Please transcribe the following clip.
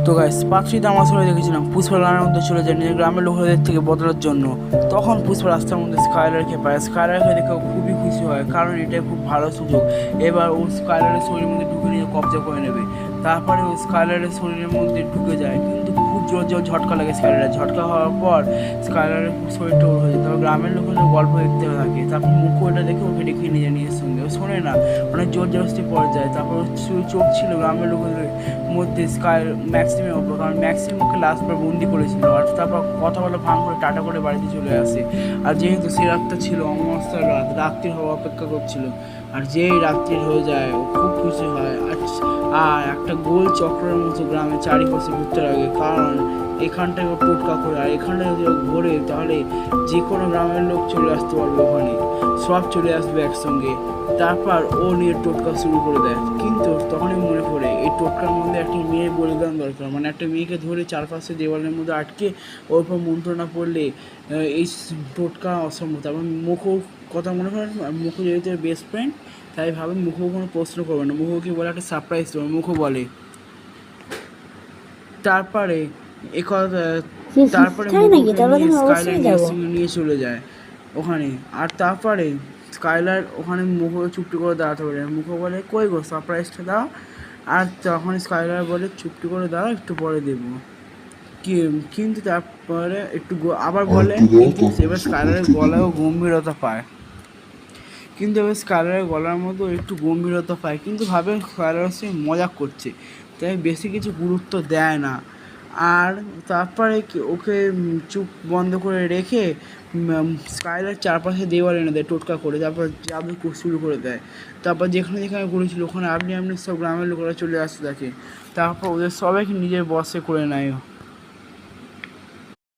তো গাইস পাখিটা আমার সবাই দেখেছিলাম পুষ্পা রানের মধ্যে চলে যায় নিজের গ্রামের লোকেদের থেকে বদলার জন্য। তখন পুষ্পা রাস্তার মধ্যে স্কাইলারকে পায়, স্কাইলারকে দেখে ও খুবই খুশি হয়, কারণ এটাই খুব ভালো সুযোগ। এবার ও স্কাইলারের শরীরের মধ্যে ঢুকে নিয়ে কবজা করে নেবে। তারপরে ও স্কাইলারের শরীরের মধ্যে ঢুকে যায়, কিন্তু খুব জোর জোর ঝটকা লাগে স্কাইলারের। ঝটকা হওয়ার পর স্কাইলারের শরীরটা ওর হয়ে যায়। তারপর গ্রামের লোকেদের গল্প দেখতে থাকে। তারপর মুখ ওটা দেখে ওকে ডেকে নিয়ে যায় নিজের সঙ্গে। ও শোনে না, অনেক জোর জবরদস্তি পড়ে যায়। তারপর চোখ ছিল গ্রামের লোকেদের মধ্যে স্কাই ম্যাক্সিমের ওপর, কারণ ম্যাক্সিমকে লাস্টবার বন্দি করেছিল। আর তারপর কথা বলা ভাঙ করে টাটা করে বাড়িতে চলে আসে। আর যেহেতু সে রাতটা ছিল অমাবস্যার রাত, রাত্রির হওয়া অপেক্ষা করছিল। আর যেই রাত্রির হয়ে যায় ও খুব খুশি হয়। আর একটা গোল চক্রের মতো গ্রামে চারিপাশে ঘুরতে লাগে, কারণ এখানটায় ও টোটকা করে। আর এখানটায় যদি ও ঘোরে তাহলে যে কোনো গ্রামের লোক চলে আসতে পারবে, ওখানে সব চলে আসবে একসঙ্গে। তারপর ও নিয়ে টোটকা শুরু করে দেয়, কিন্তু তখনই মনে পড়ে এই টোটকার মধ্যে একটি মেয়ের বলিদান দরকার। মানে একটা মেয়েকে ধরে চারপাশে দেওয়ালের মধ্যে আটকে ওর উপর মন্ত্র না পড়লে এই টোটকা অসম্ভব। তারপর মুখও কথা মনে করেন, মুখো যেহেতু বেস্ট ফ্রেন্ড, তাই ভাবে মুখও কোনো প্রশ্ন করবে না। মুখোকে বলে একটা সারপ্রাইজ দেবে, মুখও বলে। তারপরে তারপরে মুখোকে নিয়ে স্কাইলার নিয়ে চলে যায় ওখানে। আর তারপরে স্কাইলার ওখানে মুখো চুপটি করে দাঁড়াতে পারে। মুখো বলে কই গো সারপ্রাইজটা দাও। আর তখন স্কাইলার বলে চুপটি করে দাঁড়াও, একটু পরে দেবো। কিন্তু তারপরে একটু আবার বলে, কিন্তু এবার স্কাইলারের গলায়ও গম্ভীরতা পায়। কিন্তু এবার স্কাইলারের গলার মধ্যে একটু গম্ভীরতা পায়, কিন্তু ভাবে স্কাইলার সে মজা করছে, তাই বেশি কিছু গুরুত্ব দেয় না। আর তারপরে ওকে চুপ বন্ধ করে রেখে স্কাইলার চারপাশে দেওয়াল এনে দেয় টোটকা করে। তারপর জাদু শুরু করে দেয়। তারপর যেখানে যেখানে ঘুরেছিল ওখানে আপনি সব গ্রামের লোকেরা চলে আসতে থাকে। তারপর ওদের সবাইকে নিজের বশে করে নেয়।